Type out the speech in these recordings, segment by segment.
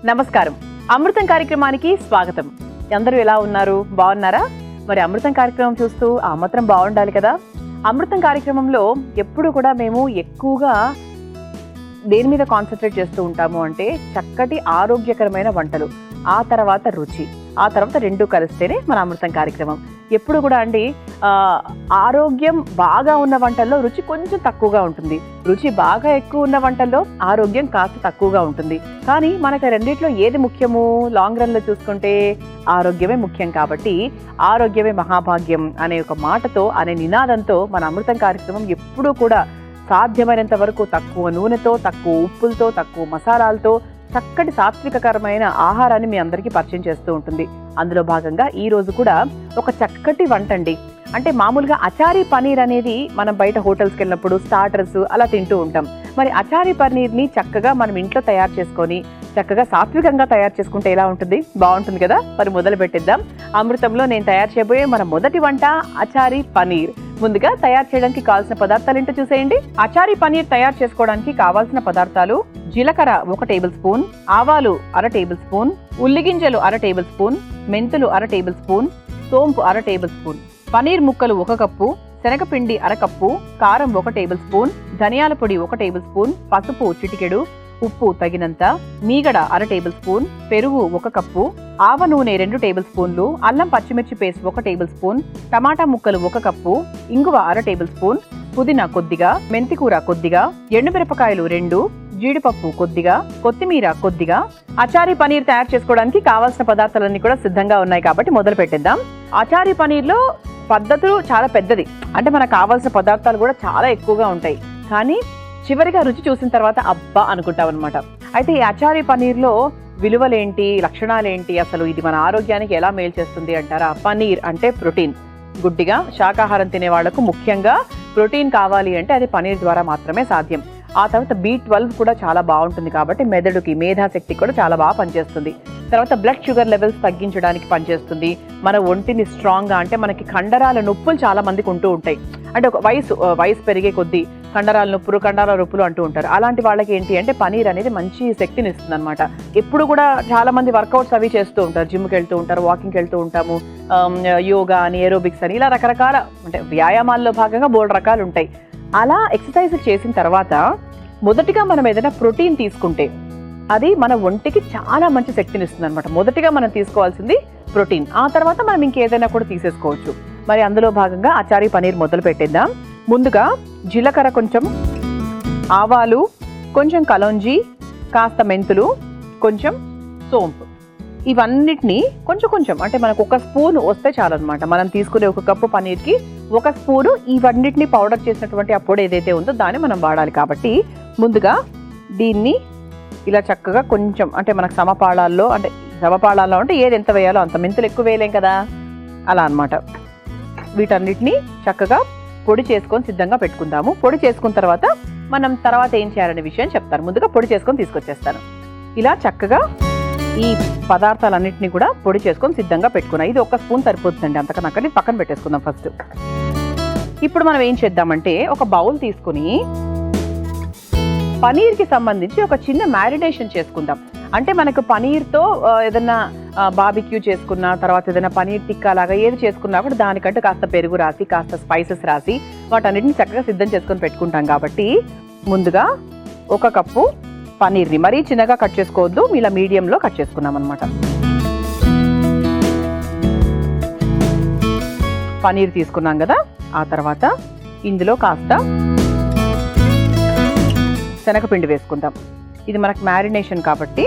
నమస్కారం. అమృతం కార్యక్రమానికి స్వాగతం. అందరూ ఎలా ఉన్నారు? బాగున్నారా? మరి అమృతం కార్యక్రమం చూస్తూ ఆ మాత్రం బాగుండాలి కదా. అమృతం కార్యక్రమంలో ఎప్పుడు కూడా మేము ఎక్కువగా దేని మీద కాన్సన్ట్రేట్ చేస్తూ ఉంటాము అంటే చక్కటి ఆరోగ్యకరమైన వంటలు, ఆ తర్వాత రుచి, ఆ తర్వాత రెండు కలిస్తేనే మన అమృతం కార్యక్రమం. ఎప్పుడు కూడా అండి ఆరోగ్యం బాగా ఉన్న వంటల్లో రుచి కొంచెం తక్కువగా ఉంటుంది, రుచి బాగా ఎక్కువ ఉన్న వంటల్లో ఆరోగ్యం కాస్త తక్కువగా ఉంటుంది. కానీ మనకు రెండిట్లో ఏది ముఖ్యము? లాంగ్ రన్లో చూసుకుంటే ఆరోగ్యమే ముఖ్యం. కాబట్టి ఆరోగ్యమే మహాభాగ్యం అనే ఒక మాటతో, అనే నినాదంతో మన అమృతం కార్యక్రమం ఎప్పుడూ కూడా సాధ్యమైనంత వరకు తక్కువ నూనెతో, తక్కువ ఉప్పులతో, తక్కువ మసాలాలతో చక్కటి సాత్వికకరమైన ఆహారాన్ని మీ అందరికీ పరిచయం చేస్తూ ఉంటుంది. అందులో భాగంగా ఈ రోజు కూడా ఒక చక్కటి వంట అండి. అంటే మామూలుగా అచారీ పనీర్ అనేది మనం బయట హోటల్స్కి వెళ్ళినప్పుడు స్టార్టర్స్ అలా తింటూ ఉంటాం. మరి అచారీ పనీర్ని చక్కగా మనం ఇంట్లో తయారు చేసుకొని చక్కగా సాత్వికంగా తయారు చేసుకుంటే ఎలా ఉంటుంది? బాగుంటుంది కదా. మరి మొదలు పెట్టిద్దాం. అమృతంలో నేను తయారు చేయబోయే మన మొదటి వంట అచారీ పనీర్. ముందుగా తయారు చేయడానికి కావాల్సిన పదార్థాలు ఏంటో చూసేయండి. అచారీ పనీర్ తయారు చేసుకోవడానికి కావాల్సిన పదార్థాలు: జీలకర్ర 1 టేబుల్ స్పూన్, ఆవాలు 1/2 టేబుల్ స్పూన్, ఉల్లిగింజలు 1/2 టేబుల్ స్పూన్, మెంతులు 1/2 టేబుల్ స్పూన్, సోంపు 1/2 టేబుల్ స్పూన్, పనీర్ ముక్కలు 1 కప్పు, శనగపిండి 1/2 కప్పు, కారం 1 టేబుల్ స్పూన్, ధనియాల పొడి 1 టేబుల్ స్పూన్, పసుపు చిటికెడు, ఉప్పు తగినంత, మీగడ 1/2 టేబుల్ స్పూన్, పెరుగు 1 కప్పు, ఆవ నూనె 2 టేబుల్ స్పూన్లు, అల్లం పచ్చిమిర్చి పేస్ట్ 1 టేబుల్ స్పూన్, టమాటా ముక్కలు 1 కప్పు, ఇంగువ 1/2 టేబుల్ స్పూన్, పుదీనా కొద్దిగా, మెంతికూర కొద్దిగా, ఎండుమిరపకాయలు 2, జీడిపప్పు కొద్దిగా, కొత్తిమీర కొద్దిగా. అచారీ పనీర్ తయారు చేసుకోవడానికి కావాల్సిన పదార్థాలన్నీ కూడా సిద్ధంగా ఉన్నాయి కాబట్టి మొదలు పెట్టేద్దాం. అచారీ పనీర్లో పద్ధతులు చాలా పెద్దది. అంటే మనకు కావాల్సిన పదార్థాలు కూడా చాలా ఎక్కువగా ఉంటాయి. కానీ చివరిగా రుచి చూసిన తర్వాత అబ్బా అనుకుంటాం అనమాట. అయితే ఈ అచారీ పనీర్లో విలువలేంటి, లక్షణాలేంటి, అసలు ఇది మన ఆరోగ్యానికి ఎలా మేలు చేస్తుంది అంటారా? పనీర్ అంటే ప్రోటీన్. గుడ్డిగా శాకాహారం తినే వాళ్లకు ముఖ్యంగా ప్రోటీన్ కావాలి అంటే అది పనీర్ ద్వారా మాత్రమే సాధ్యం. ఆ తర్వాత B12 కూడా చాలా బాగుంటుంది కాబట్టి మెదడుకి, మేధాశక్తి కూడా చాలా బాగా పనిచేస్తుంది. తర్వాత బ్లడ్ షుగర్ లెవెల్స్ తగ్గించడానికి పనిచేస్తుంది. మన ఒంటిని స్ట్రాంగ్గా, అంటే మనకి కండరాల నొప్పులు చాలా మందికి ఉంటూ ఉంటాయి. అంటే ఒక వయసు పెరిగే కొద్దీ కండరాల నొప్పులు అంటూ ఉంటారు. అలాంటి వాళ్ళకి ఏంటి అంటే పనీర్ అనేది మంచి శక్తిని ఇస్తుంది అనమాట. ఎప్పుడు కూడా చాలా మంది వర్కౌట్స్ అవి చేస్తూ ఉంటారు, జిమ్కి వెళ్తూ ఉంటారు, వాకింగ్కి వెళ్తూ ఉంటాము, యోగా అని, ఏరోబిక్స్ అని, ఇలా రకరకాల అంటే వ్యాయామాల్లో భాగంగా బోల్డ్ రకాలు ఉంటాయి. అలా ఎక్సర్సైజ్ చేసిన తర్వాత మొదటిగా మనం ఏదైనా ప్రోటీన్ తీసుకుంటే అది మన ఒంటికి చాలా మంచి శక్తిని ఇస్తుంది అనమాట. మొదటిగా మనం తీసుకోవాల్సింది ప్రోటీన్. ఆ తర్వాత మనం ఇంకేదైనా కూడా తీసేసుకోవచ్చు. మరి అందులో భాగంగా అచారీ పనీర్ మొదలు పెట్టేద్దాం. ముందుగా జీలకర్ర కొంచెం, ఆవాలు కొంచెం, కలోంజీ కాస్త, మెంతులు కొంచెం, సోంపు, ఇవన్నిటినీ కొంచెం అంటే మనకు 1 స్పూన్ వస్తే చాలన్నమాట. మనం తీసుకునే 1 కప్పు పనీర్కి 1 స్పూను ఇవన్నిటిని పౌడర్ చేసినటువంటి ఆ పొడి ఏదైతే ఉందో దాన్ని మనం వాడాలి. కాబట్టి ముందుగా దీన్ని ఇలా చక్కగా కొంచెం, అంటే మనకు సమపాళాల్లో అంటే ఏది ఎంత వేయాలో అంత, మెంతులు ఎక్కువ వేయలేం కదా, అలా అన్నమాట. వీటన్నిటిని చక్కగా పొడి చేసుకొని సిద్ధంగా పెట్టుకుందాము. పొడి చేసుకున్న తర్వాత మనం తర్వాత ఏం చేయాలనే విషయం చెప్తాను. ముందుగా పొడి చేసుకొని తీసుకొచ్చేస్తాను. ఇలా చక్కగా ఈ పదార్థాలన్నింటినీ కూడా పొడి చేసుకొని సిద్ధంగా పెట్టుకున్నాం. ఇది 1 స్పూన్ సరిపోతుందండి, అంతకన్నా అక్కడి పక్కన పెట్టేసుకుందాం ఫస్ట్. ఇప్పుడు మనం ఏం చేద్దామంటే ఒక బౌల్ తీసుకుని పనీర్కి సంబంధించి ఒక చిన్న మ్యారినేషన్ చేసుకుందాం. అంటే మనకు పనీర్తో ఏదైనా బార్బిక్యూ చేసుకున్నా, తర్వాత ఏదైనా పనీర్ టిక్కా లాగా ఏది చేసుకున్నా కూడా దానికంటే కాస్త పెరుగు రాసి, కాస్త స్పైసెస్ రాసి వాటన్నిటిని చక్కగా సిద్ధం చేసుకొని పెట్టుకుంటాం. కాబట్టి ముందుగా 1 కప్పు పనీర్ని మరీ చిన్నగా కట్ చేసుకోవద్దు, ఇలా మీడియంలో కట్ చేసుకున్నాం అనమాట. పనీర్ తీసుకున్నాం కదా. ఆ తర్వాత ఇందులో కాస్త శనగపిండి వేసుకుందాం. ఇది మనకు మ్యారినేషన్ కాబట్టి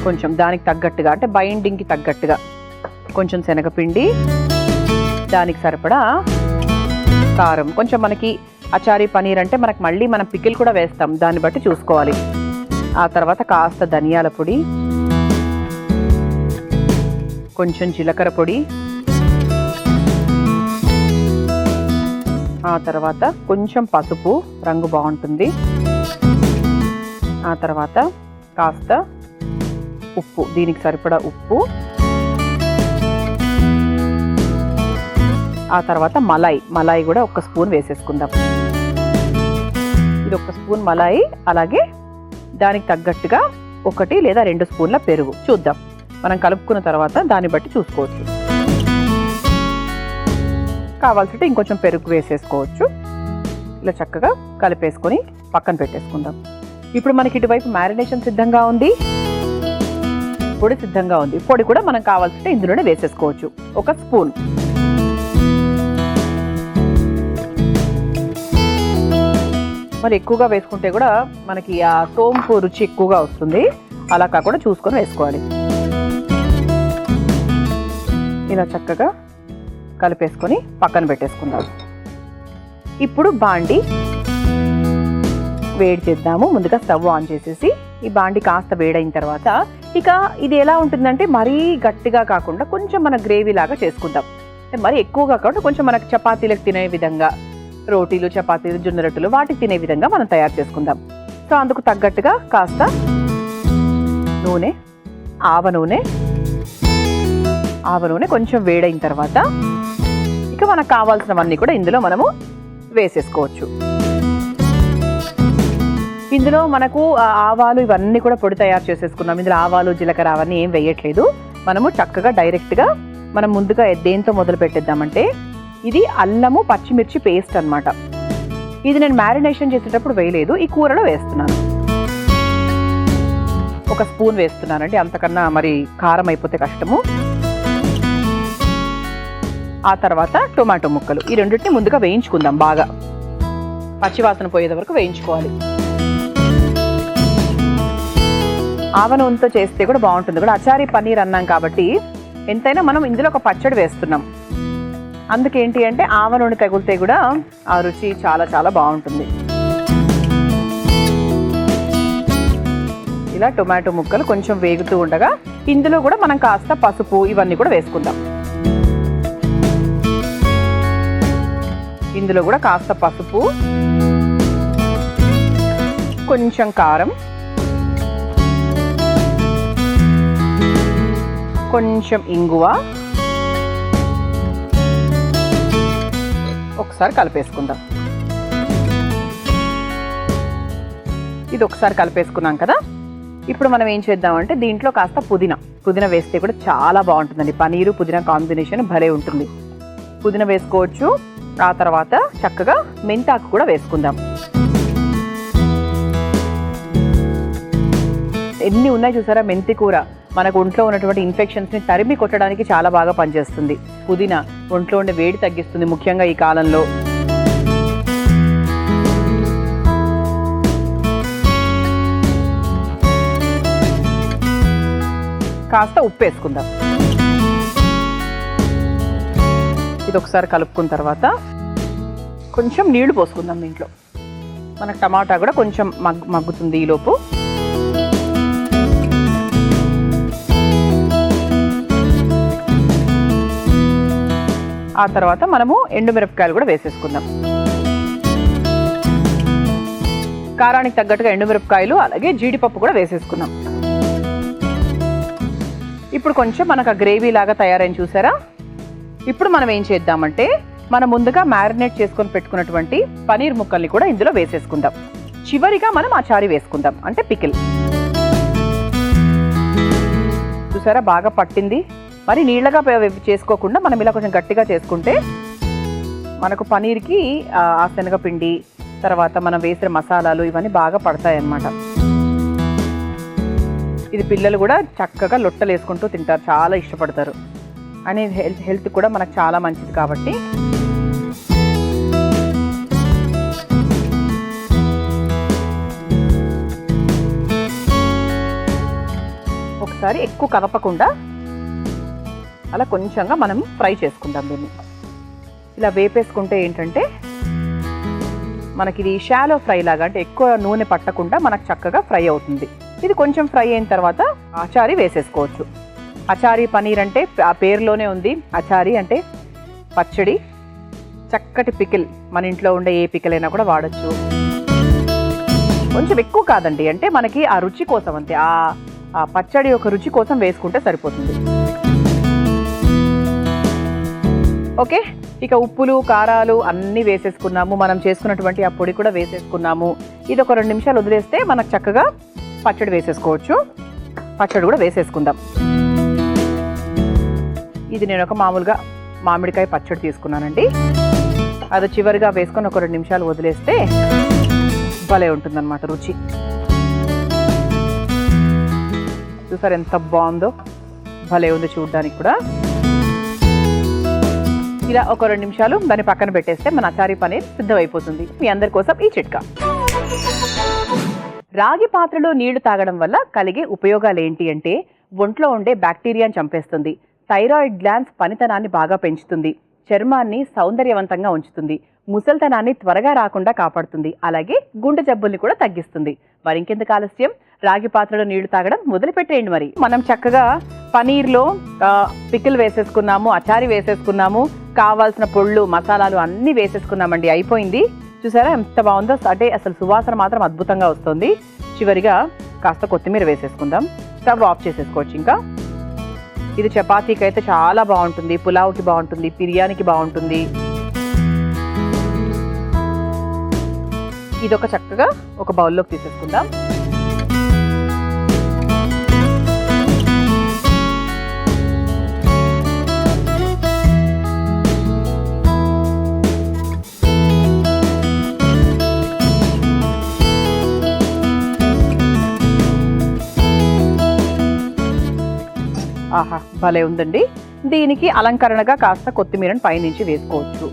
కొంచెం దానికి తగ్గట్టుగా, అంటే బైండింగ్కి తగ్గట్టుగా కొంచెం శనగపిండి, దానికి సరిపడా కారం, కొంచెం మనకి అచారీ పనీర్ అంటే మనకు మళ్ళీ మనం పికిల్ కూడా వేస్తాం, దాన్ని బట్టి చూసుకోవాలి. ఆ తర్వాత కాస్త ధనియాల పొడి, కొంచెం జీలకర్ర పొడి, ఆ తర్వాత కొంచెం పసుపు, రంగు బాగుంటుంది. ఆ తర్వాత కాస్త ఉప్పు, దీనికి సరిపడా ఉప్పు, ఆ తర్వాత మలాయి కూడా 1 స్పూన్ వేసేసుకుందాం. ఇది 1 స్పూన్ మలాయి, అలాగే దానికి తగ్గట్టుగా 1 లేదా 2 స్పూన్ల పెరుగు. చూద్దాం, మనం కలుపుకున్న తర్వాత దాన్ని బట్టి చూసుకోవచ్చు. కావాల్సింటే ఇంకొంచెం పెరుగు వేసేసుకోవచ్చు. ఇలా చక్కగా కలిపేసుకొని పక్కన పెట్టేసుకుందాం. ఇప్పుడు మనకి ఇటువైపు మ్యారినేషన్ సిద్ధంగా ఉంది, పొడి సిద్ధంగా ఉంది. పొడి కూడా మనం కావాల్సింటే ఇందులోనే వేసేసుకోవచ్చు. 1 స్పూన్. మరి ఎక్కువగా వేసుకుంటే కూడా మనకి ఆ సోంపు రుచి ఎక్కువగా వస్తుంది. అలా కాకుండా చూసుకొని వేసుకోవాలి. ఇలా చక్కగా కలిపేసుకొని పక్కన పెట్టేసుకుందాం. ఇప్పుడు బాండి వేడి చేద్దాము. ముందుగా స్టవ్ ఆన్ చేసేసి ఈ బాండి కాస్త వేడైన తర్వాత ఇక ఇది ఎలా ఉంటుందంటే మరీ గట్టిగా కాకుండా కొంచెం మన గ్రేవీ లాగా చేసుకుందాం. మరి ఎక్కువగా కాకుండా కొంచెం మనకు చపాతీలకు తినే విధంగా, రోటీలు, చపాతీలు, జొన్న రొట్టెలు వాటికి తినే విధంగా మనం తయారు చేసుకుందాం. సో అందుకు తగ్గట్టుగా కాస్త నూనె, ఆవ నూనె కొంచెం వేడైన తర్వాత ఇక మనకు కావాల్సినవన్నీ కూడా ఇందులో మనము వేసేసుకోవచ్చు. ఇందులో మనకు ఆవాలు ఇవన్నీ కూడా పొడి తయారు చేసేసుకున్నాం. ఇందులో ఆవాలు, జీలకర్ర అవన్నీ ఏం వేయట్లేదు. మనము చక్కగా డైరెక్ట్గా మనం ముందుగా దేంతో మొదలు పెట్టేద్దామంటే ఇది అల్లము పచ్చిమిర్చి పేస్ట్ అన్నమాట. ఇది నేను మ్యారినేషన్ చేసేటప్పుడు వేయలేదు, ఈ కూరలో వేస్తున్నాను. 1 స్పూన్ వేస్తున్నానండి, అంతకన్నా మరి కారం అయిపోతే కష్టము. ఆ తర్వాత టొమాటో ముక్కలు, ఈ రెండింటిని ముందుగా వేయించుకుందాం. బాగా పచ్చివాసన పోయేది వరకు వేయించుకోవాలి. ఆవ నూనెతో చేస్తే కూడా బాగుంటుంది. కూడా అచారీ పన్నీర్ అన్నాం కాబట్టి ఎంతైనా మనం ఇందులో ఒక పచ్చడి వేస్తున్నాం. అందుకేంటి అంటే ఆవ నూనె తగిలితే కూడా ఆ రుచి చాలా చాలా బాగుంటుంది. ఇలా టొమాటో ముక్కలు కొంచెం వేగుతూ ఉండగా ఇందులో కూడా మనం కాస్త పసుపు ఇవన్నీ కూడా వేసుకుందాం. ఇందులో కూడా కాస్త పసుపు, కొంచెం కారం, కొంచెం ఇంగువ, ఒకసారి కలిపేసుకుందాం. ఇది ఒకసారి కలిపేసుకున్నాం కదా. ఇప్పుడు మనం ఏం చేద్దామంటే దీంట్లో కాస్త పుదీనా వేస్తే కూడా చాలా బాగుంటుందండి. పనీరు పుదీనా కాంబినేషన్ భలే ఉంటుంది. పుదీనా వేసుకోవచ్చు. ఆ తర్వాత చక్కగా మెంతాకు కూడా వేసుకుందాం. ఎన్ని ఉన్నాయి చూసారా. మెంతి కూర మనకు ఒంట్లో ఉన్నటువంటి ఇన్ఫెక్షన్స్ని తరిమి కొట్టడానికి చాలా బాగా పనిచేస్తుంది. పుదీనా ఒంట్లో ఉండే వేడి తగ్గిస్తుంది, ముఖ్యంగా ఈ కాలంలో. కాస్త ఉప్పు వేసుకుందాం. ఇది ఒకసారి కలుపుకున్న తర్వాత కొంచెం నీళ్లు పోసుకుందాం. దీంట్లో మనకు టమాటా కూడా కొంచెం మగ్గుతుంది ఈలోపు. ఆ తర్వాత మనము ఎండుమిరపకాయలు కూడా వేసేసుకుందాం. కారానికి తగ్గట్టుగా ఎండుమిరపకాయలు అలాగే జీడిపప్పు కూడా వేసేసుకున్నాం. ఇప్పుడు కొంచెం మనకు ఆ గ్రేవీ లాగా తయారైన చూసారా. ఇప్పుడు మనం ఏం చేద్దామంటే మనం ముందుగా మ్యారినేట్ చేసుకొని పెట్టుకున్నటువంటి పనీర్ ముక్కల్ని కూడా ఇందులో వేసేసుకుందాం. చివరిగా మనం అచారీ వేసుకుందాం, అంటే పికిల్. చూసారా బాగా పట్టింది. మరి నీళ్ళగా చేసుకోకుండా మనం ఇలా కొంచెం గట్టిగా చేసుకుంటే మనకు పనీర్కి ఆ శనగపిండి తర్వాత మనం వేసిన మసాలాలు ఇవన్నీ బాగా పడతాయి అన్నమాట. ఇది పిల్లలు కూడా చక్కగా లొట్టలు వేసుకుంటూ తింటారు, చాలా ఇష్టపడతారు. అని హెల్త్ కూడా మనకు చాలా మంచిది కాబట్టి. ఒకసారి ఎక్కువ కదపకుండా అలా కొంచెంగా మనం ఫ్రై చేసుకుందాం. దీన్ని ఇలా వేపేసుకుంటే ఏంటంటే మనకి ఇది షాలో ఫ్రై లాగా, అంటే ఎక్కువ నూనె పట్టకుండా మనకు చక్కగా ఫ్రై అవుతుంది. ఇది కొంచెం ఫ్రై అయిన తర్వాత అచారీ వేసేసుకోవచ్చు. అచారీ పనీర్ అంటే ఆ పేరులోనే ఉంది. అచారీ అంటే పచ్చడి, చక్కటి పికిల్. మన ఇంట్లో ఉండే ఏ పికిల్ అయినా కూడా వాడచ్చు. కొంచెం ఎక్కువ కాదండి, అంటే మనకి ఆ రుచి కోసం అంతే. ఆ పచ్చడి యొక్క రుచి కోసం వేసుకుంటే సరిపోతుంది. ఓకే, ఇక ఉప్పులు కారాలు అన్నీ వేసేసుకున్నాము. మనం చేసుకున్నటువంటి ఆ పొడి కూడా వేసేసుకున్నాము. ఇది ఒక 2 నిమిషాలు వదిలేస్తే మనకు చక్కగా పచ్చడి వేసేసుకోవచ్చు. పచ్చడి కూడా వేసేసుకుందాం. ఇది నేను ఒక మామూలుగా మామిడికాయ పచ్చడి తీసుకున్నానండి. అది చివరిగా వేసుకొని ఒక 2 నిమిషాలు వదిలేస్తే భలే ఉంటుందన్నమాట రుచి. చూసారు ఎంత బాగుందో, భలే ఉంది చూడడానికి కూడా. ఇలా ఒక 2 నిమిషాలు దాన్ని పక్కన పెట్టేస్తే మన అచారీ పనీర్ సిద్ధమైపోతుంది. మీ అందరి కోసం ఈ చిట్కా. రాగి పాత్రలో నీళ్లు తాగడం వల్ల కలిగే ఉపయోగాలు ఏంటి అంటే, ఒంట్లో ఉండే బ్యాక్టీరియాని చంపేస్తుంది, థైరాయిడ్ గ్లాండ్స్ పనితనాన్ని బాగా పెంచుతుంది, చర్మాన్ని సౌందర్యవంతంగా ఉంచుతుంది, ముసల్తనాన్ని త్వరగా రాకుండా కాపాడుతుంది, అలాగే గుండె జబ్బుల్ని కూడా తగ్గిస్తుంది. మరి ఇంకెందుకు ఆలస్యం, రాగి పాత్రలో నీళ్లు తాగడం మొదలుపెట్టేయండి. మరి మనం చక్కగా పనీర్లో పికిల్ వేసేసుకున్నాము, అచారీ వేసేసుకున్నాము, కావాల్సిన పొళ్ళు మసాలాలు అన్నీ వేసేసుకున్నామండి. అయిపోయింది. చూసారా ఎంత బాగుందో, అంటే అసలు సువాసన మాత్రం అద్భుతంగా వస్తుంది. చివరిగా కాస్త కొత్తిమీర వేసేసుకుందాం. స్టవ్ ఆఫ్ చేసేసుకోవచ్చు. ఇంకా ఇది చపాతీకి అయితే చాలా బాగుంటుంది, పులావ్కి బాగుంటుంది, బిర్యానీకి బాగుంటుంది. ఇది ఒక చక్కగా ఒక బౌల్లోకి తీసేసుకుందాం. ఆహా భలే ఉందండి. దీనికి అలంకరణగా కాస్త కొత్తిమీరను పైనుంచి వేసుకోవచ్చు.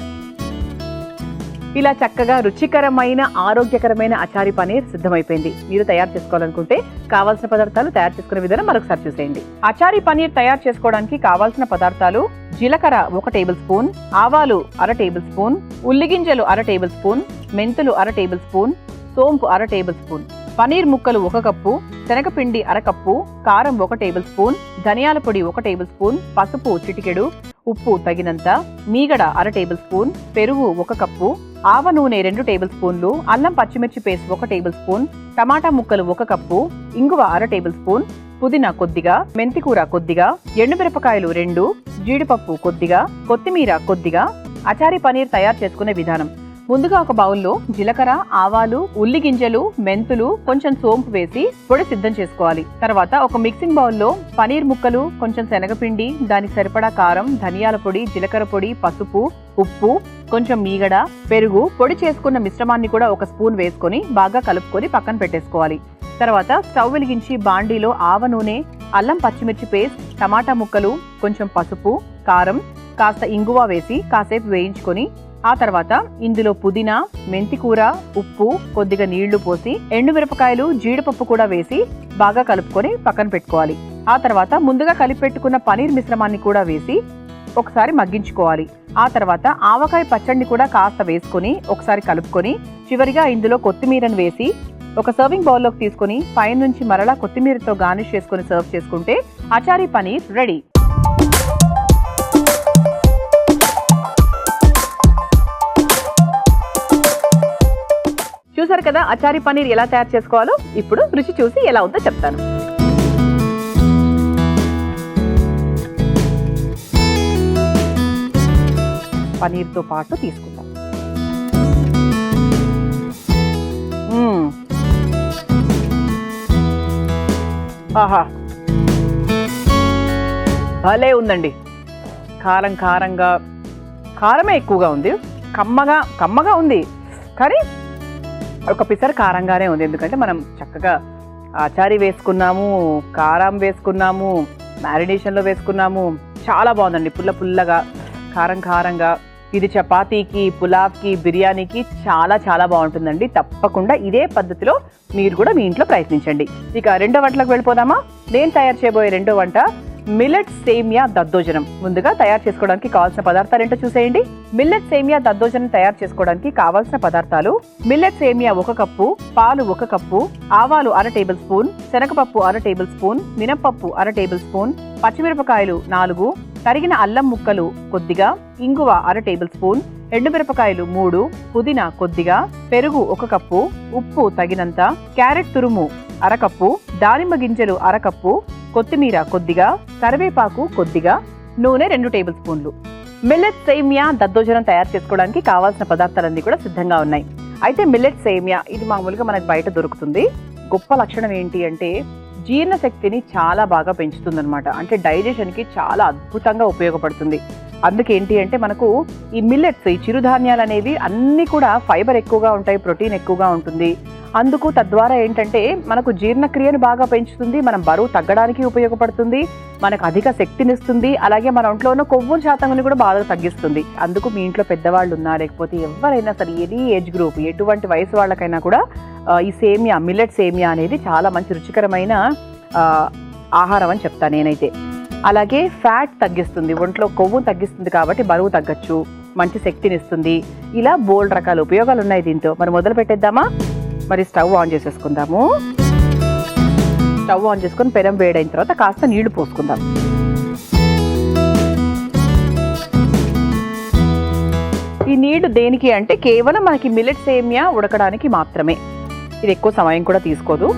ఇలా చక్కగా రుచికరమైన ఆరోగ్యకరమైన అచారీ పనీర్ సిద్ధమైపోయింది. మీరు తయారు చేసుకోవాలనుకుంటే కావాల్సిన పదార్థాలు తయారు చేసుకునే విధానం మరొకసారి చూసేయండి. అచారీ పనీర్ తయారు చేసుకోవడానికి కావాల్సిన పదార్థాలు: జీలకర్ర 1 టేబుల్ స్పూన్, ఆవాలు 1/2 టేబుల్ స్పూన్, ఉల్లిగింజలు 1/2 టేబుల్ స్పూన్, మెంతులు 1/2 టేబుల్ స్పూన్, సోంపు 1/2 టేబుల్ స్పూన్, పనీర్ ముక్కలు 1 కప్పు, శనగపిండి 1/2 కప్పు, కారం 1 టేబుల్ స్పూన్, ధనియాల పొడి 1 టేబుల్ స్పూన్, పసుపు చిటికెడు, ఉప్పు తగినంత, మీగడ 1/2 టేబుల్ స్పూన్, పెరుగు 1 కప్పు, ఆవ నూనె 2 టేబుల్ స్పూన్లు, అల్లం పచ్చిమిర్చి పేస్ట్ 1 టేబుల్ స్పూన్, టమాటా ముక్కలు 1 కప్పు, ఇంగువ 1/2 టేబుల్ స్పూన్, పుదీనా కొద్దిగా, మెంతికూర కొద్దిగా, ఎండుమిరపకాయలు 2, జీడిపప్పు కొద్దిగా, కొత్తిమీర కొద్దిగా. అచారీ పనీర్ తయారు చేసుకునే విధానం: ముందుగా ఒక బౌల్లో జీలకర్ర, ఆవాలు, ఉల్లి గింజలు, మెంతులు, కొంచెం సోంపు వేసి పొడి సిద్ధం చేసుకోవాలి. తర్వాత ఒక మిక్సింగ్ బౌల్లో పనీర్ ముక్కలు, కొంచెం శనగపిండి, దానికి సరిపడా కారం, ధనియాల పొడి, జీలకర్ర పొడి, పసుపు, ఉప్పు, కొంచెం మీగడ, పెరుగు, పొడి చేసుకున్న మిశ్రమాన్ని కూడా 1 స్పూన్ వేసుకొని బాగా కలుపుకొని పక్కన పెట్టేసుకోవాలి. తర్వాత స్టవ్ వెలిగించి బాండీలో ఆవ నూనె, అల్లం పచ్చిమిర్చి పేస్ట్, టమాటా ముక్కలు, కొంచెం పసుపు, కారం, కాస్త ఇంగువ వేసి కాసేపు వేయించుకొని ఆ తర్వాత ఇందులో పుదీనా, మెంతికూర, ఉప్పు, కొద్దిగా నీళ్లు పోసి ఎండుమిరపకాయలు, జీడిపప్పు కూడా వేసి బాగా కలుపుకొని పక్కన పెట్టుకోవాలి. ఆ తర్వాత ముందుగా కలిపి పెట్టుకున్న పనీర్ మిశ్రమాన్ని కూడా వేసి ఒకసారి మగ్గించుకోవాలి. ఆ తర్వాత ఆవకాయ పచ్చడిని కూడా కాస్త వేసుకొని ఒకసారి కలుపుకొని చివరిగా ఇందులో కొత్తిమీరను వేసి ఒక సర్వింగ్ బౌల్లోకి తీసుకొని పైనుంచి మరలా కొత్తిమీరతో గార్నిష్ చేసుకుని సర్వ్ చేసుకుంటే అచారీ పనీర్ రెడీ. చూసారు కదా అచారీ పనీర్ ఎలా తయారు చేసుకోవాలో. ఇప్పుడు రుచి చూసి ఎలా ఉందో చెప్తాను. పనీర్తో పాటు తీసుకుందాం. ఆహా భలే ఉందండి. కారం కారంగా, కారమే ఎక్కువగా ఉంది, కమ్మగా ఉంది, కానీ ఒక పిసర్ కారంగానే ఉంది. ఎందుకంటే మనం చక్కగా అచారీ వేసుకున్నాము, కారం వేసుకున్నాము, మ్యారినేషన్లో వేసుకున్నాము. చాలా బాగుందండి, పుల్లగా, కారంగా. ఇది చపాతీకి, పులావ్కి, బిర్యానీకి చాలా చాలా బాగుంటుందండి. తప్పకుండా ఇదే పద్ధతిలో మీరు కూడా మీ ఇంట్లో ప్రయత్నించండి. ఇక రెండో వంటలకు వెళ్ళిపోదామా? నేను తయారు చేయబోయే రెండో వంట మిల్లెట్ సేమియా దద్దోజనం. ముందుగా తయారు చేసుకోవడానికి కావాల్సిన పదార్థాలు ఏంటో చూసేయండి. మిల్లెట్ సేమియా దద్దోజనం తయారు చేసుకోవడానికి కావాల్సిన పదార్థాలు: మిల్లెట్ సేమియా 1 కప్పు, పాలు 1 కప్పు, ఆవాలు 1/2 టేబుల్ స్పూన్, శనగపప్పు 1/2 టేబుల్ స్పూన్, మినప్పప్పు 1/2 టేబుల్ స్పూన్, పచ్చిమిరపకాయలు 4, తరిగిన అల్లం ముక్కలు కొద్దిగా, ఇంగువ 1/2 టేబుల్ స్పూన్, ఎండుమిరపకాయలు 3, పుదీనా కొద్దిగా, పెరుగు 1 కప్పు, ఉప్పు తగినంత, క్యారెట్ తురుము 1/2 కప్పు, దానిమ్మ గింజలు 1/2 కప్పు, కొత్తిమీర కొద్దిగా, కరివేపాకు కొద్దిగా, నూనె 2 టేబుల్ స్పూన్లు. మిల్లెట్ సేమియా దద్దోజనం తయారు చేసుకోవడానికి కావాల్సిన పదార్థాలన్నీ కూడా సిద్ధంగా ఉన్నాయి. అయితే మిల్లెట్ సేమియా ఇది మామూలుగా మనకు బయట దొరుకుతుంది. గొప్ప లక్షణం ఏంటి అంటే జీర్ణశక్తిని చాలా బాగా పెంచుతుందన్నమాట. అంటే డైజెషన్కి చాలా అద్భుతంగా ఉపయోగపడుతుంది. అందుకేంటి అంటే మనకు ఈ మిల్లెట్స్, ఈ చిరుధాన్యాలు అనేవి అన్నీ కూడా ఫైబర్ ఎక్కువగా ఉంటాయి, ప్రోటీన్ ఎక్కువగా ఉంటుంది. అందుకు తద్వారా ఏంటంటే మనకు జీర్ణక్రియను బాగా పెంచుతుంది, మనం బరువు తగ్గడానికి ఉపయోగపడుతుంది, మనకు అధిక శక్తినిస్తుంది, అలాగే మన ఒంట్లో ఉన్న కొవ్వు శాతాన్ని కూడా బాగా తగ్గిస్తుంది. అందుకు మీ ఇంట్లో పెద్దవాళ్ళు ఉన్నా లేకపోతే ఎవరైనా సరే ఎనీ ఏజ్ గ్రూప్, ఎటువంటి వయసు వాళ్ళకైనా కూడా ఈ సేమియా, మిల్లెట్ సేమియా అనేది చాలా మంచి రుచికరమైన ఆహారం అని చెప్తాను నేనైతే. అలాగే ఫ్యాట్ తగ్గిస్తుంది, ఒంట్లో కొవ్వు తగ్గిస్తుంది కాబట్టి బరువు తగ్గచ్చు, మంచి శక్తినిస్తుంది. ఇలా బోల్డ్ రకాల ఉపయోగాలు ఉన్నాయి దీంతో. మరి మొదలు పెట్టేద్దామా? మరి స్టవ్ ఆన్ చేసేసుకుందాము. స్టవ్ ఆన్ చేసుకొని పెనం వేడైన తర్వాత కాస్త నీళ్లు పోసుకుందాం. ఈ నీళ్లు దేనికి అంటే కేవలం మనకి మిల్లెట్ సేమియా ఉడకడానికి మాత్రమే. ఇది ఎక్కువ సమయం కూడా తీసుకోదు.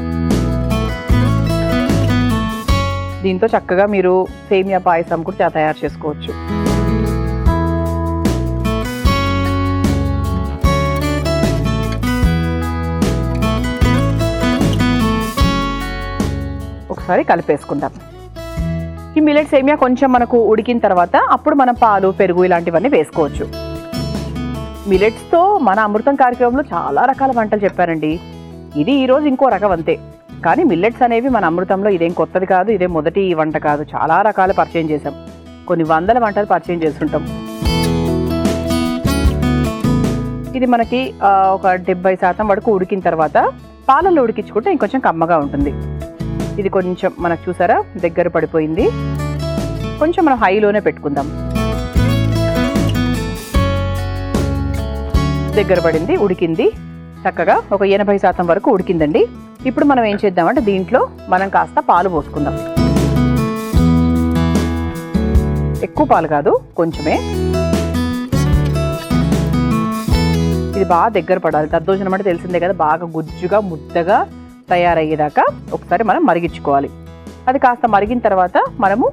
దీంతో చక్కగా మీరు సేమియా పాయసం కూడా తయారు చేసుకోవచ్చు. ఒకసారి కలిపేసుకుందాం. ఈ మిల్లెట్ సేమియా కొంచెం మనకు ఉడికిన తర్వాత అప్పుడు మనం పాలు, పెరుగు ఇలాంటివన్నీ వేసుకోవచ్చు. మిల్లెట్స్తో మన అమృతం కార్యక్రమంలో చాలా రకాల వంటలు చెప్పారండి. ఇది ఈరోజు ఇంకో రకం అంతే. కానీ మిల్లెట్స్ అనేవి మన అమృతంలో ఇదేం కొత్తది కాదు, ఇదే మొదటి వంట కాదు. చాలా రకాలు పరిచయం చేసాం, కొన్ని వందల వంటలు పరిచయం చేస్తుంటాం. ఇది మనకి ఒక 70% వరకు ఉడికిన తర్వాత పాలల్లో ఉడికించుకుంటే ఇంకొంచెం కమ్మగా ఉంటుంది. ఇది కొంచెం మనకు చూసారా దగ్గర పడిపోయింది. కొంచెం మనం హైలోనే పెట్టుకుందాం. దగ్గర పడింది, ఉడికింది చక్కగా. ఒక 80% వరకు ఉడికిందండి. ఇప్పుడు మనం ఏం చేద్దామంటే దీంట్లో మనం కాస్త పాలు పోసుకుందాం. ఎక్కువ పాలు కాదు, కొంచెమే. ఇది బాగా దగ్గర పడాలి. దద్దోజనం అంటే తెలిసిందే కదా, బాగా గుజ్జుగా ముద్దగా తయారయ్యేదాకా ఒకసారి మనం మరిగించుకోవాలి. అది కాస్త మరిగిన తర్వాత మనము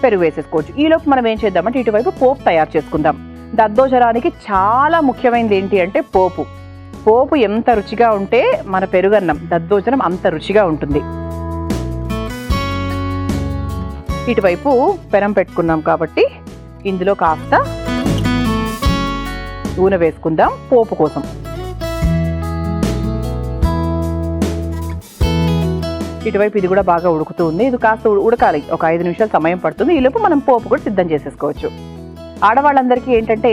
పెరుగు వేసేసుకోవచ్చు. ఈలోపు మనం ఏం చేద్దామంటే ఇటువైపు పోపు తయారు చేసుకుందాం. దద్దోజనానికి చాలా ముఖ్యమైనది ఏంటి అంటే పోపు. పోపు ఎంత రుచిగా ఉంటే మన పెరుగన్నం, దద్దోజనం అంత రుచిగా ఉంటుంది. ఇటువైపు పెనం పెట్టుకున్నాం కాబట్టి ఇందులో కాస్త నూనె వేసుకుందాం పోపు కోసం. ఇటువైపు ఇది కూడా బాగా ఉడుకుతుంది. ఇది కాస్త ఉడకాలి, ఒక 5 నిమిషాలు సమయం పడుతుంది. ఈలోపు మనం పోపు కూడా సిద్ధం చేసేసుకోవచ్చు. ఆడవాళ్ళందరికీ ఏంటంటే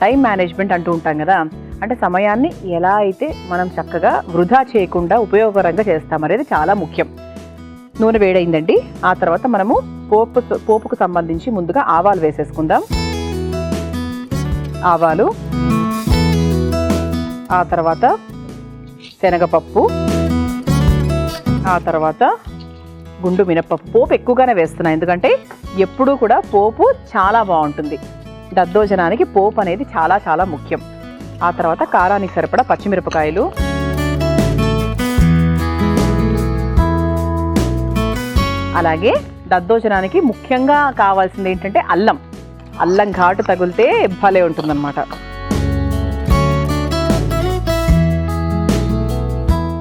టైం మేనేజ్మెంట్ అంటూ ఉంటాం కదా, అంటే సమయాన్ని ఎలా అయితే మనం చక్కగా వృధా చేయకుండా ఉపయోగకరంగా చేస్తామనేది చాలా ముఖ్యం. నూనె వేడైందండి. ఆ తర్వాత మనము పోపుకు సంబంధించి ముందుగా ఆవాలు వేసేసుకుందాం. ఆవాలు, ఆ తర్వాత శనగపప్పు, ఆ తర్వాత గుండు మినప్పప్పు. పోపు ఎక్కువగానే వేస్తున్నాను ఎందుకంటే ఎప్పుడూ కూడా పోపు చాలా బాగుంటుంది. దద్దోజనానికి పోపు అనేది చాలా చాలా ముఖ్యం. ఆ తర్వాత కారానికి సరిపడా పచ్చిమిరపకాయలు, అలాగే దద్దోజనానికి ముఖ్యంగా కావాల్సింది ఏంటంటే అల్లం ఘాటు తగిలితే భలే ఉంటుందన్నమాట.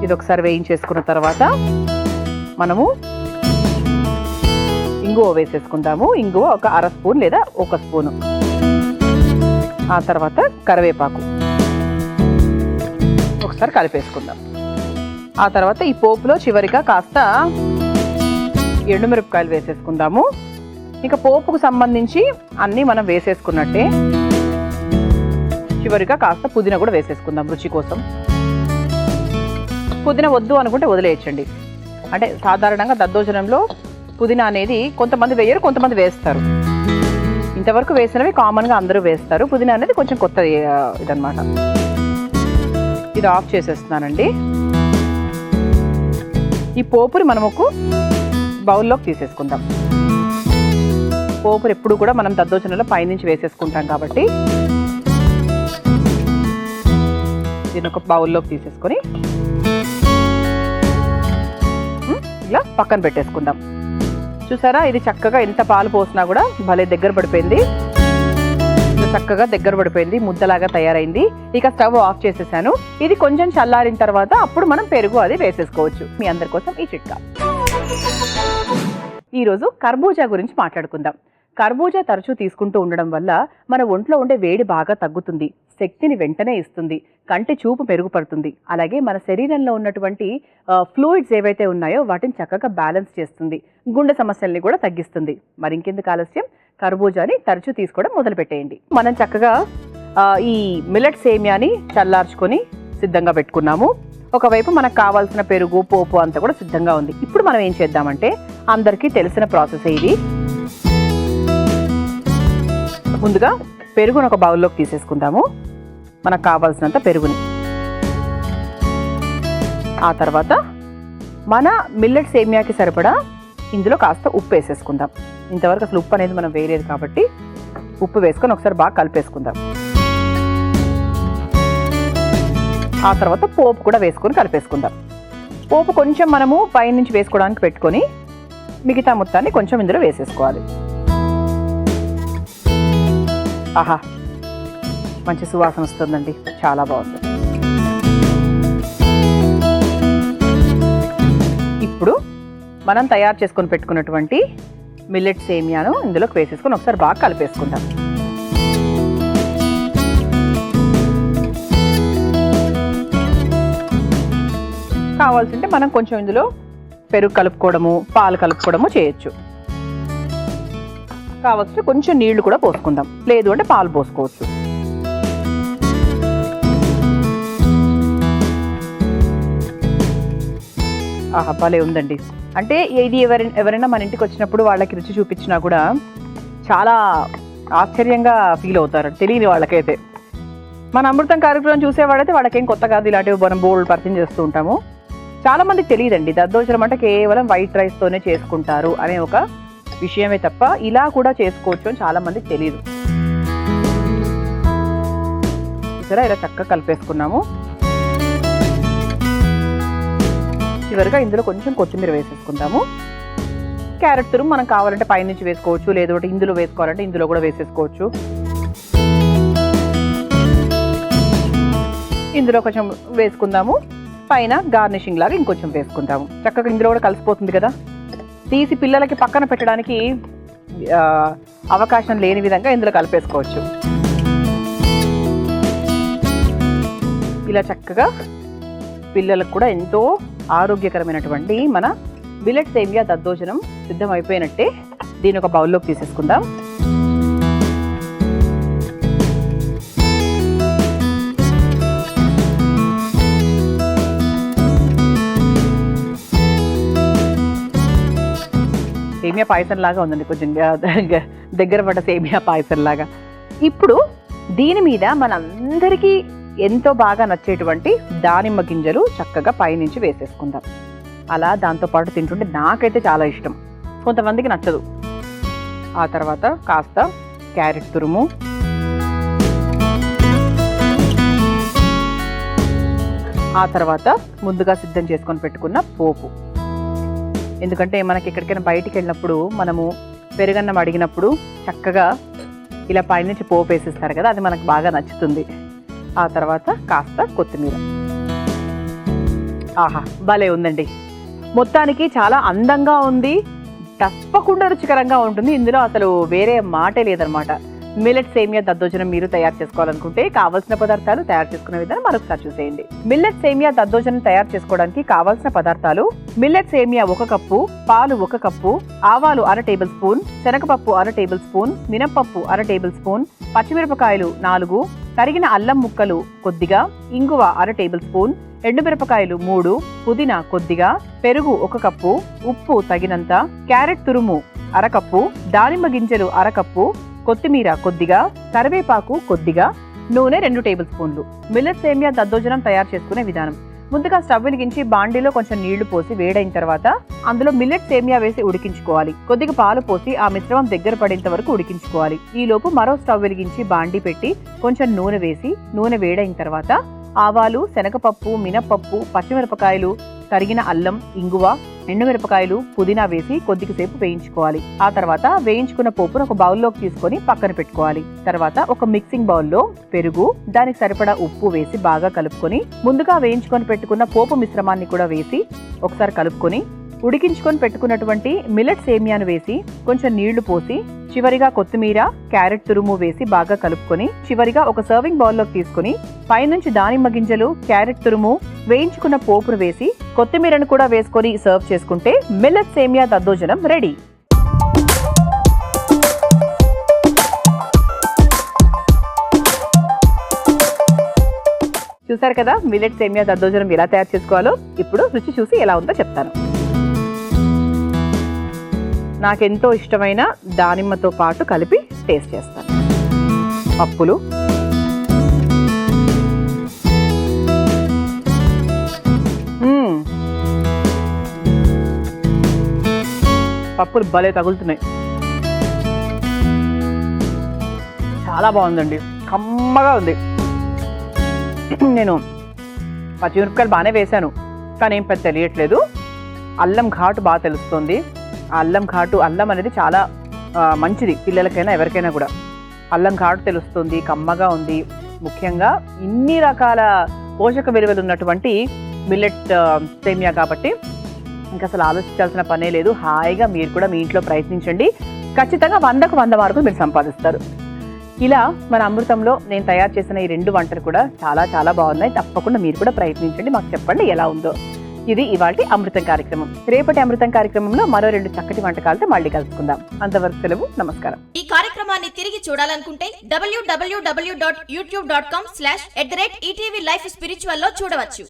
ఇది ఒకసారి వేయించేసుకున్న తర్వాత మనము ఇంగువ వేసేసుకుందాము. ఇంగువ ఒక 1/2 స్పూన్ లేదా 1 స్పూను. ఆ తర్వాత కరివేపాకు ఒకసారి కలిపేసుకుందాం. ఆ తర్వాత ఈ పోపులో చివరిగా కాస్త ఎండుమిరపకాయలు వేసేసుకుందాము. ఇక పోపుకు సంబంధించి అన్నీ మనం వేసేసుకున్నట్టే. చివరిగా కాస్త పుదీనా కూడా వేసేసుకుందాం రుచి కోసం. పుదీనా వద్దు అనుకుంటే వదిలేయచ్చండి. అంటే సాధారణంగా దద్దోజనంలో పుదీనా అనేది కొంతమంది వేయరు, కొంతమంది వేస్తారు. ఇంతవరకు వేసినవి కామన్గా అందరూ వేస్తారు. పుదీనా అనేది కొంచెం కొత్త ఇదన్నమాట. ఇది ఆఫ్ చేసేస్తున్నానండి. ఈ పోపుని మనం ఒక బౌల్లోకి తీసేసుకుందాం. పోపుని ఎప్పుడు కూడా మనం దద్దోజనంలో పైనుంచి వేసేసుకుంటాం కాబట్టి దీన్ని ఒక బౌల్లోకి తీసేసుకొని ఇలా పక్కన పెట్టేసుకుందాం. చూసారా, ఇది చక్కగా ఎంత పాలు పోసినా కూడా భలే దగ్గర పడిపోయింది. చక్కగా దగ్గర పడిపోయింది, ముద్దలాగా తయారైంది. ఇక స్టవ్ ఆఫ్ చేసేసాను. ఇది కొంచెం చల్లారిన తర్వాత అప్పుడు మనం పెరుగు అది వేసేసుకోవచ్చు. మీ అందరి కోసం ఈ చిట్కా. ఈరోజు కర్బూజా గురించి మాట్లాడుకుందాం. కర్బూజా తరచూ తీసుకుంటూ ఉండడం వల్ల మన ఒంట్లో ఉండే వేడి బాగా తగ్గుతుంది, శక్తిని వెంటనే ఇస్తుంది, కంటి చూపు మెరుగుపడుతుంది, అలాగే మన శరీరంలో ఉన్నటువంటి ఫ్లూయిడ్స్ ఏవైతే ఉన్నాయో వాటిని చక్కగా బ్యాలెన్స్ చేస్తుంది, గుండె సమస్యల్ని కూడా తగ్గిస్తుంది. మరి ఇంకెందుకు ఆలస్యం, కర్బూజాని తరచూ తీసుకోవడం మొదలుపెట్టేయండి. మనం చక్కగా ఈ మిల్లెట్ సేమియాని చల్లార్చుకొని సిద్ధంగా పెట్టుకున్నాము. ఒకవైపు మనకు కావాల్సిన పెరుగు, పోపు అంతా కూడా సిద్ధంగా ఉంది. ఇప్పుడు మనం ఏం చేద్దామంటే, అందరికీ తెలిసిన ప్రాసెస్ ఇది. ముందుగా పెరుగును ఒక బౌల్లోకి తీసేసుకుందాము. మనకు కావాల్సినంత పెరుగుని, ఆ తర్వాత మన మిల్లెట్ సేమియాకి సరిపడా ఇందులో కాస్త ఉప్పు వేసేసుకుందాం. ఇంతవరకు అసలు ఉప్పు అనేది మనం వేయలేదు కాబట్టి ఉప్పు వేసుకొని ఒకసారి బాగా కలిపేసుకుందాం. ఆ తర్వాత పోపు కూడా వేసుకొని కలిపేసుకుందాం. పోపు కొంచెం మనము పైనుంచి వేసుకోవడానికి పెట్టుకొని మిగతా మొత్తాన్ని కొంచెం ఇందులో వేసేసుకోవాలి. ఆహా, మంచి సువాసన వస్తుందండి, చాలా బాగుంది. ఇప్పుడు మనం తయారు చేసుకొని పెట్టుకున్నటువంటి మిల్లెట్ సేమియాను ఇందులోకి వేసేసుకొని ఒకసారి బాగా కలిపేసుకుందాం. కావాల్సింటే మనం కొంచెం ఇందులో పెరుగు కలుపుకోవడము, పాలు కలుపుకోవడము చేయొచ్చు. కావాల్సి కొంచెం నీళ్లు కూడా పోసుకుందాం, లేదు అంటే పాలు పోసుకోవచ్చు. ఆహా, భలే ఉందండి. అంటే ఇది ఎవరైనా మన ఇంటికి వచ్చినప్పుడు వాళ్ళకి రుచి చూపించినా కూడా చాలా ఆశ్చర్యంగా ఫీల్ అవుతారు, తెలియని వాళ్ళకైతే. మన అమృతం కార్యక్రమం చూసేవాడైతే వాళ్ళకేం కొత్త కాదు, ఇలాంటివి మనం బోల్డ్ పరిచయం చేస్తూ ఉంటాము. చాలా మందికి తెలియదండి, దద్దోజనం అంటే కేవలం వైట్ రైస్తోనే చేసుకుంటారు అనే ఒక విషయమే తప్ప ఇలా కూడా చేసుకోవచ్చు అని చాలా మందికి తెలియదు. ఇలా చక్కగా కలిపేసుకున్నాము. చివరిగా ఇందులో కొంచెం కొత్తిమీర వేసేసుకుందాము. క్యారెట్ తురుము మనం కావాలంటే పైనుంచి వేసుకోవచ్చు, లేదంటే ఇందులో వేసుకోవాలంటే ఇందులో కూడా వేసేసుకోవచ్చు. ఇందులో కొంచెం వేసుకుందాము, పైన గార్నిషింగ్ లాగా ఇంకొంచెం వేసుకుందాము. చక్కగా ఇందులో కూడా కలిసిపోతుంది కదా. తీసి పిల్లలకి పక్కన పెట్టడానికి అవకాశం లేని విధంగా ఇందులో కలిపేసుకోవచ్చు. ఇలా చక్కగా పిల్లలకు కూడా ఎంతో ఆరోగ్యకరమైనటువంటి మన మిల్లెట్ సేమియా దద్దోజనం సిద్ధం అయిపోయినట్టే. దీని ఒక బౌల్లోకి తీసేసుకుందాం. సేమియా పాయసం లాగా ఉందండి, కొంచెం దగ్గర పడ్డ సేమియా పాయసం లాగా. ఇప్పుడు దీని మీద మనందరికీ ఎంతో బాగా నచ్చేటువంటి దానిమ్మ గింజలు చక్కగా పైనుంచి వేసేసుకుందాం. అలా దాంతోపాటు తింటుంటే నాకైతే చాలా ఇష్టం, కొంతమందికి నచ్చదు. ఆ తర్వాత కాస్త క్యారెట్ తురుము, ఆ తర్వాత ముందుగా సిద్ధం చేసుకొని పెట్టుకున్న పోపు. ఎందుకంటే మనకి ఎక్కడికైనా బయటికి వెళ్ళినప్పుడు మనము పెరుగన్నం అడిగినప్పుడు చక్కగా ఇలా పైనుంచి పోపు వేసేస్తారు కదా, అది మనకు బాగా నచ్చుతుంది. ఆ తర్వాత కాస్త కొత్తిమీర. ఆహా, భలే ఉందండి. మొత్తానికి చాలా అందంగా ఉంది, తప్పకుండా రుచికరంగా ఉంటుంది. ఇందులో అసలు వేరే మాటే లేదనమాట. మిల్లెట్ సేమియా దద్దోజనం మీరు తయారు చేసుకోవాలనుకుంటే కావాల్సిన పదార్థాలు తయారు చేసుకునే విధానం మరొకసారి చూసేయండి. మిల్లెట్ సేమియా దద్దోజనం తయారు చేసుకోవడానికి కావాల్సిన పదార్థాలు: మిల్లెట్ సేమియా 1 కప్పు, పాలు 1 కప్పు, ఆవాలు 1/2 టేబుల్ స్పూన్, శనగపప్పు 1/2 టేబుల్ స్పూన్, మినప్పప్పు 1/2 టేబుల్ స్పూన్, పచ్చిమిరపకాయలు 4, తరిగిన అల్లం ముక్కలు కొద్దిగా, ఇంగువ 1/2 టేబుల్ స్పూన్, ఎండుమిరపకాయలు 3, పుదీనా కొద్దిగా, పెరుగు 1 కప్పు, ఉప్పు తగినంత, క్యారెట్ తురుము 1/2 కప్పు, దానిమ్మ గింజలు 1/2 కప్పు, కొత్తిమీర కొద్దిగా, కరివేపాకు కొద్దిగా, నూనె 2 టేబుల్ స్పూన్లు. మిల్లెట్ సేమియా దద్దోజనం తయారు చేసుకునే విధానం: ముందుగా స్టవ్ వెలిగించి బాండీలో కొంచెం నీళ్లు పోసి వేడైన తర్వాత అందులో మిల్లెట్ సేమియా వేసి ఉడికించుకోవాలి. కొద్దిగా పాలు పోసి ఆ మిశ్రమం దగ్గర పడేంత వరకు ఉడికించుకోవాలి. ఈ లోపు మరో స్టవ్ వెలిగించి బాండీ పెట్టి కొంచెం నూనె వేసి నూనె వేడైన తర్వాత ఆవాలు, శనగపప్పు, మినప్పప్పు, పచ్చిమిరపకాయలు, తరిగిన అల్లం, ఇంగువ, ఎండుమిరపకాయలు, పుదీనా వేసి కొద్దిసేపు వేయించుకోవాలి. ఆ తర్వాత వేయించుకున్న పోపును ఒక బౌల్లోకి తీసుకొని పక్కన పెట్టుకోవాలి. తర్వాత ఒక మిక్సింగ్ బౌల్లో పెరుగు, దానికి సరిపడా ఉప్పు వేసి బాగా కలుపుకొని ముందుగా వేయించుకొని పెట్టుకున్న పోపు మిశ్రమాన్ని కూడా వేసి ఒకసారి కలుపుకొని ఉడికించుకొని పెట్టుకున్నటువంటి మిల్లెట్ సేమియాను వేసి కొంచెం నీళ్లు పోసి చివరిగా కొత్తిమీర, క్యారెట్ తురుము వేసి బాగా కలుపుకొని చివరిగా ఒక సర్వింగ్ బౌల్లోకి తీసుకుని పైనుంచి దానిమ్మ గింజలు, క్యారెట్ తురుము, వేయించుకున్న పోపును వేసి కొత్తిమీరను కూడా వేసుకొని సర్వ్ చేసుకుంటే మిల్లెట్ సేమియా దద్దోజనం రెడీ. చూసారు కదా మిల్లెట్ సేమియా దద్దోజనం ఎలా తయారు చేసుకోవాలో. ఇప్పుడు రుచి చూసి ఎలా ఉందో చెప్తాను. నాకెంతో ఇష్టమైన దానిమ్మతో పాటు కలిపి టేస్ట్ చేస్తాను. పప్పులు, పప్పులు భలే తగులుతున్నాయి. చాలా బాగుందండి, కమ్మగా ఉంది. నేను పచ్చిమిరపకాయలు బాగానే వేశాను కానీ ఏం పెద్ద తెలియట్లేదు. అల్లం ఘాటు బాగా తెలుస్తుంది. అల్లం ఘాటు, అల్లం అనేది చాలా మంచిది పిల్లలకైనా ఎవరికైనా కూడా. అల్లం ఘాటు తెలుస్తుంది, కమ్మగా ఉంది. ముఖ్యంగా ఇన్ని రకాల పోషక విలువలు ఉన్నటువంటి మిల్లెట్ సేమియా కాబట్టి ఇంకా అసలు ఆలోచించాల్సిన పనే లేదు. హాయిగా మీరు కూడా మీ ఇంట్లో ప్రయత్నించండి. ఖచ్చితంగా 100కు 100 మార్కులు మీరు సంపాదిస్తారు. ఇలా మన అమృతంలో నేను తయారు చేసిన ఈ 2 వంటలు కూడా చాలా చాలా బాగున్నాయి. తప్పకుండా మీరు కూడా ప్రయత్నించండి, మాకు చెప్పండి ఎలా ఉందో. ఇది ఇవాల్టి అమృతం కార్యక్రమం. రేపటి అమృతం కార్యక్రమంలో మరో 2 చక్కటి వంటకాలతో మళ్ళీ కలుసుకుందాం. అంతవరకు సెలవు, నమస్కారం. ఈ కార్యక్రమాన్ని తిరిగి చూడాలనుకుంటే www.youtube.com/ETV Life Spiritual లో చూడవచ్చు.